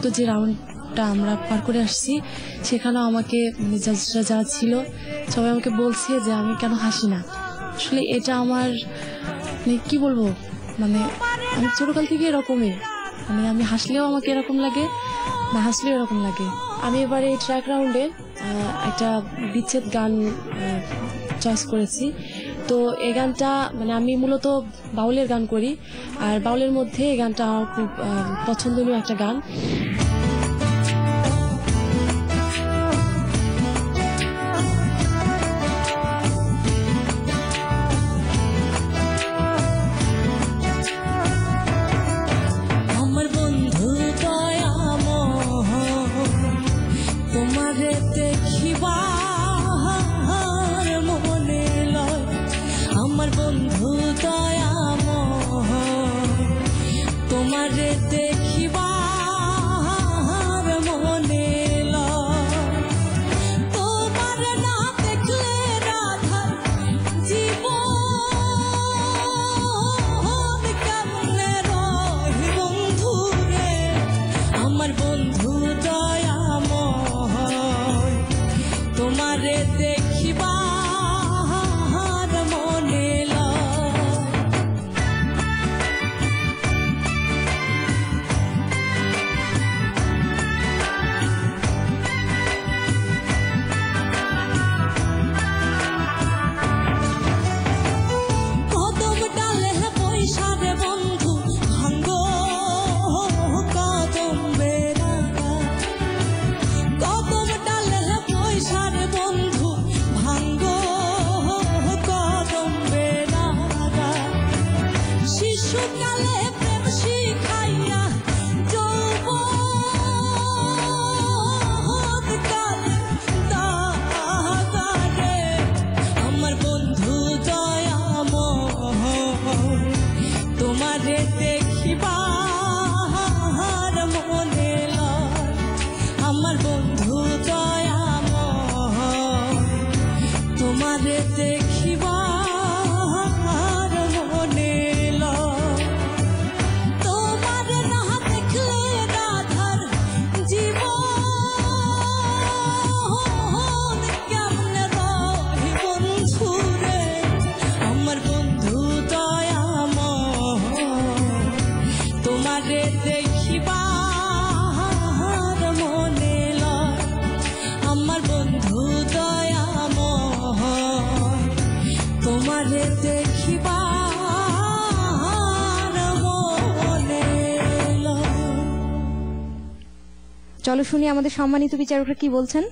গত যে রাউন্ডটা আমরা পার করে আসছি সেখানেও আমাকে মানে জাজরা যারা ছিল সবাই আমাকে বলছে যে আমি কেন হাসি না। আসলে এটা আমার মানে কি বলবো, মানে আমি ছোটকাল থেকে এরকমই, মানে আমি হাসলেও আমাকে এরকম লাগে, না হাসলেও এরকম লাগে। আমি এবারে এই ট্র্যাক রাউন্ডে একটা বিচ্ছেদ গান চয়েস করেছি। তো এই গানটা মানে আমি মূলত বাউলের গান করি, আর বাউলের মধ্যে এই গানটা আমার খুব পছন্দনীয় একটা গান। চলো শুনি আমাদের সম্মানিত বিচারকরা কি বলছেন।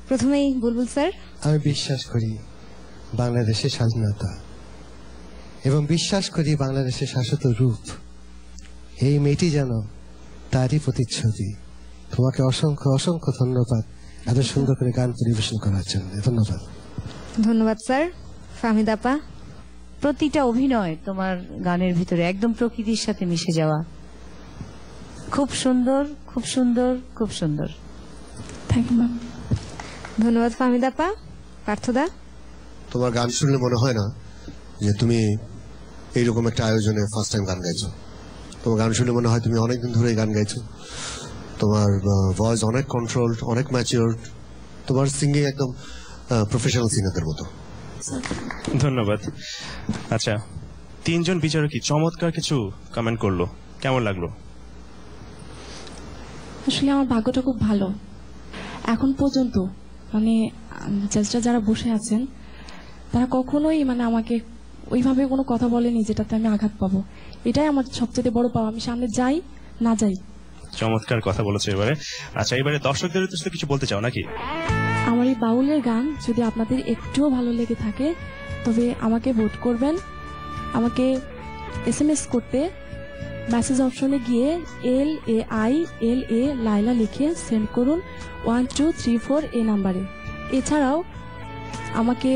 প্রথমেই বুলবুল স্যার। আমি বিশ্বাস করি বাংলাদেশের স্বাধীনতা এবং বিশ্বাস করি বাংলাদেশের শাশ্বত রূপ। এই মেয়েটি যেন তারই প্রতিচ্ছবি। তোমাকে অসংখ্য অসংখ্য ধন্যবাদ এত সুন্দর করে গান পরিবেশন করার জন্য। ধন্যবাদ। ধন্যবাদ স্যার। ফাহমিদা আপা। প্রতিটা অভিনয় তোমার গানের ভিতরে একদম প্রকৃতির সাথে মিশে যাওয়া, খুব সুন্দর, খুব সুন্দর, খুব সুন্দর। Thank you ma'am. ধন্যবাদ ফাহমিদা আপা। পার্থদা। তোমার গান শুনলে মনে হয় না যে তুমি এইরকম একটা আয়োজনে ফার্স্ট টাইম গান গাইছো। তোমার গান শুনলে মনে হয় তুমি অনেকদিন ধরে গান গাইছো। তোমার ভয়েস অনেক কন্ট্রোলড, অনেক ম্যাচিওর। তোমার সিঙ্গিং একদম প্রফেশনাল সিঙ্গারদের মতো। ধন্যবাদ। আচ্ছা, তিনজন বিচারকই চমৎকার কিছু কমেন্ট করলো, কেমন লাগলো? আসলে আমার ভাগ্যটা খুব ভালো। এখন পর্যন্ত মানে জাজরা যারা বসে আছেন তারা কখনোই মানে আমাকে ওইভাবে কোনো কথা বলেনি যেটাতে আমি আঘাত পাবো। এটাই আমার সবচেয়ে বড় পাওয়া। আমি সামনে যাই না যাই। চমৎকার কথা বলেছো এবারে। আচ্ছা, এবারে দর্শকদের উদ্দেশ্যে কিছু বলতে চাও নাকি? আমার এই বাউলের গান যদি আপনাদের একটুও ভালো লেগে থাকে তবে আমাকে ভোট করবেন। আমাকে SMS করতে মেসেজ অপশনে গিয়ে LAILA লাইলা লিখে সেন্ড করুন 1234 এই নাম্বারে। এছাড়াও আমাকে